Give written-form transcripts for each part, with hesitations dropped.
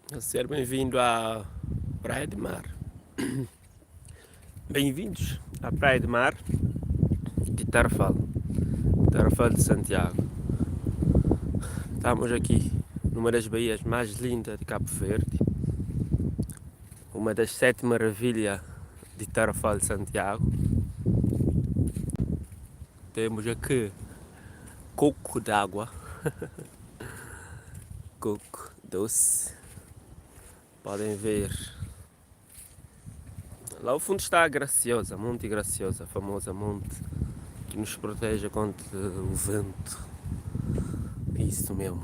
Seja bem-vindo à Praia de Mar. Bem-vindos à Praia de Mar de Tarrafal, Tarrafal de Santiago. Estamos aqui numa das baías mais lindas de Cabo Verde, uma das 7 maravilhas de Tarrafal de Santiago. Temos aqui coco d'água, coco doce. Podem ver. Lá ao fundo está a Graciosa, Monte Graciosa, a famosa monte que nos protege contra o vento. Isso mesmo.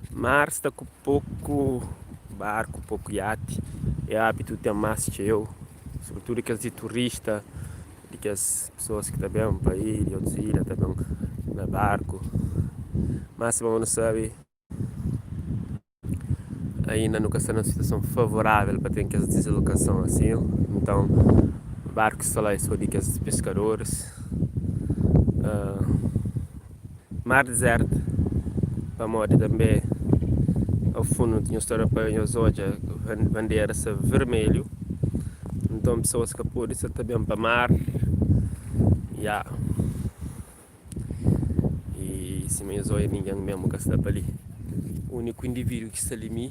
Mar está com pouco barco, pouco iate. É hábito de mais eu, sobretudo aqueles de turista, de que as pessoas que também vão para ilha, outras ilhas também na barco. Mas se não sabe, ainda nunca está numa situação favorável para ter que as deslocação assim. Então, barcos só lá só de que os pescadores. Mar deserto, para morrer também. Ao fundo tinha história para os hoje, bandeira vermelho. Então pessoas que podem ser também para mar. Yeah. E se me zoia ninguém mesmo que está para ali. O único indivíduo que está ali.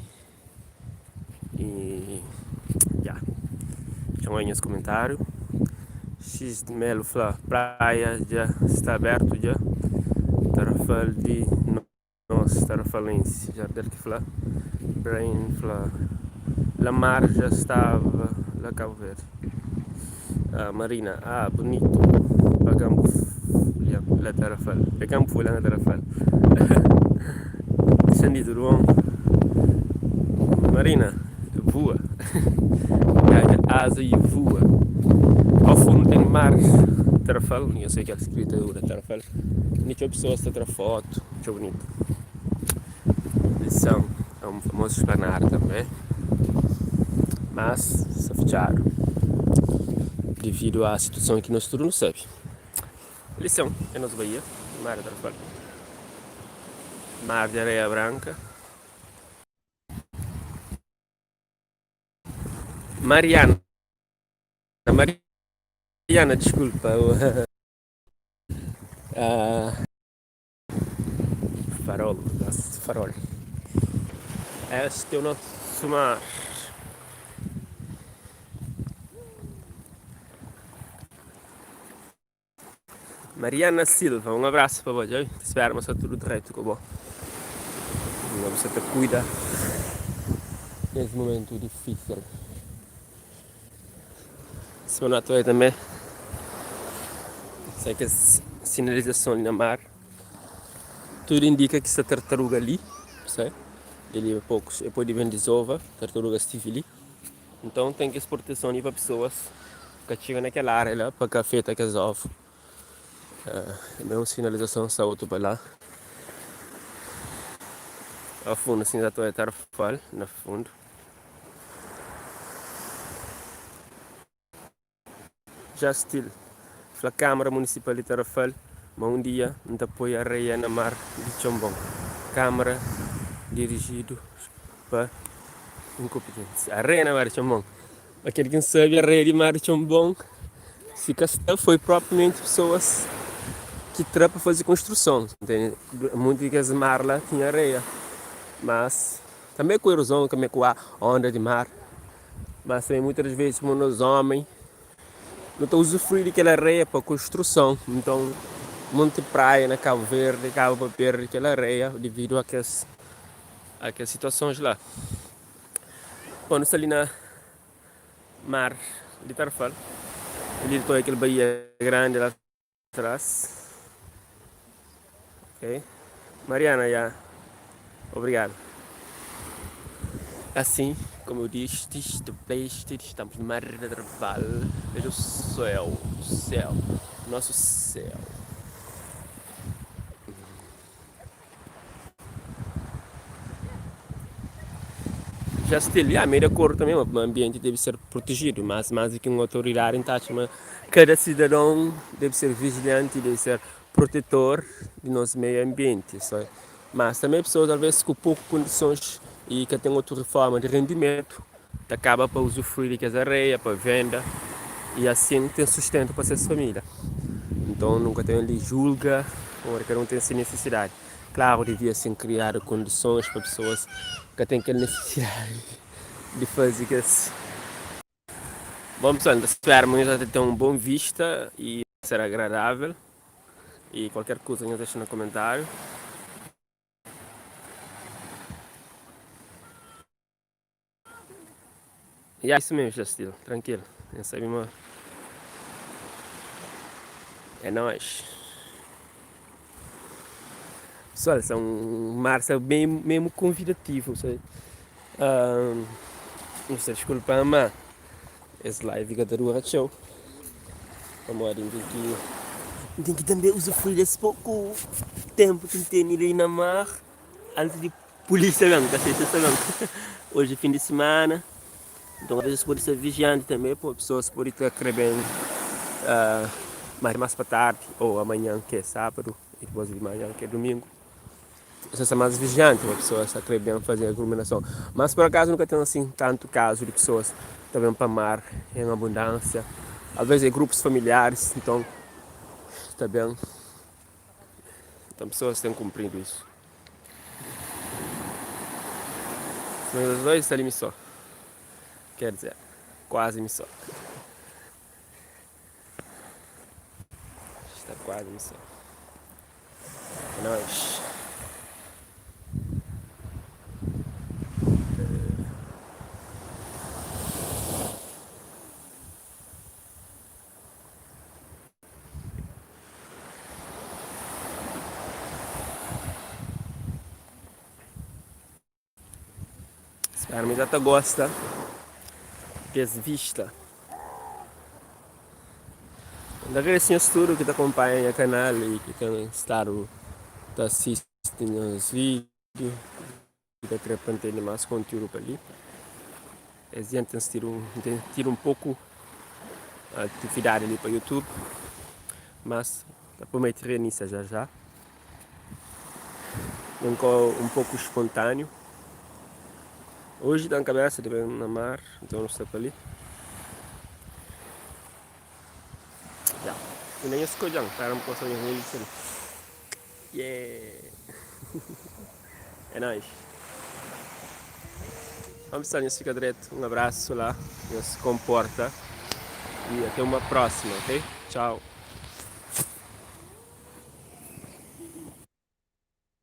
E yeah. Deixam aí nos comentários. X de Melo fala, praia já está aberto já. Tarrafal de nossa Tarrafalense. Já deve que falar. Brain fala. Lamar já estava lá Cabo Verde. Marina, bonito. Pagamos la Tarrafal. Pagamos folha na Tarrafal. Sandy, tudo bom? Marina, voa. Ganha asa e voa. Ao fundo tem mar. Tarrafal, eu sei que é a escritura Tarrafal. Muitas pessoas estão a tirar foto. Muito bonito. Lição. É um famoso esplanar também. Mas, se fecharam. Devido à situação que nós tudo não sabe. Lição, é nossa Bahia, mar de Tarrafal. Mar de areia branca. Mariana. Mariana, desculpa. Farol, farol. Este é o nosso mar. Mariana Silva, um abraço para você. Esperamos que tudo direito, tá bom? Você te cuida nesse momento difícil. Semana toda também. Sei que a sinalização ali na mar. Tudo indica que essa tartaruga ali, sei? Ele é poucos, depois de vem desova, tartaruga estive ali. Então tem que exportação ali para pessoas que chegam naquela área lá para que afeta que as ovos. É mesmo sinalização saúde para lá. Ao fundo, assim, já estou a Tarrafal, no fundo. Já estilo, a Câmara Municipal de Tarrafal, mas um dia não apoia a areia na mar de Chombong. Câmara dirigido para incompetentes. Areia na mar de Chombong. Aquele que não sabe, a areia de mar de Chombong, se Castel foi propriamente pessoas que trabalham para fazer construção. Entende? Muitas das mar lá tinha areia. Mas também com erosão, também com a onda de mar. Mas também muitas vezes, como nós homens, não estão usufruindo daquela areia para construção. Então, muita praia na Cabo Verde acaba para perder aquela areia devido àquelas situações lá. Bom, nós ali na mar de Tarrafal. Ali estou aquele baía grande lá atrás. Ok? Mariana, já. Obrigado. Assim, como eu disse, estamos no mar de Tarrafal. Veja o céu, nosso céu. Já se tem a meia cor também, o ambiente deve ser protegido, mas mais do que uma autoridade em taxa, mas cada cidadão deve ser vigilante, deve ser protetor do nosso meio ambiente. Sabe? Mas também pessoas, às vezes, com poucas condições e que tem outra forma de rendimento, acaba para usufruir das areias, para venda, e assim tem sustento para sua família. Então nunca tem ali julga, ou que não tem essa necessidade. Claro, devia ser criar condições para pessoas que têm aquela necessidade de fazer isso. Bom pessoal, esperamos ter uma boa vista e ser agradável. E qualquer coisa deixa no comentário. E é isso mesmo, Justil. Tranquilo. É nóis. Pessoal, são um mar bem mesmo convidativo. Não sei, desculpa, mas esse live que eu estou show. Vamos tem que também usufruir desse pouco tempo que tem ali na mar antes de polícia mesmo, tá certo? Hoje é fim de semana, então às vezes pode ser vigiante também, para pessoas podem estar querendo mais para tarde, ou amanhã que é sábado, e depois de manhã que é domingo. Você é mais vigiante, uma pessoa está querendo fazer aglomeração. Mas por acaso nunca tem assim tanto caso de pessoas também para mar em abundância. Às vezes é grupos familiares, então está bem. Então pessoas têm cumprido isso. Mas os dois estão ali só. Quer dizer, quase me só. Está quase me só. É nóis. Espero que já gosta das vistas. Agradeço tudo que te acompanha no canal e que está assistindo os vídeos e está querendo mais conteúdo para ali. A gente tira um pouco a atividade ali para o YouTube, mas prometer nisso já. Um pouco espontâneo. Hoje está na cabeça de na mar, então não estou para ali. Já. E nem escolham, para não posso ir ali. Yeah! É nóis. Vamos estar nisso, fica direto. Um abraço lá, se comporta. E até uma próxima, ok? Tchau.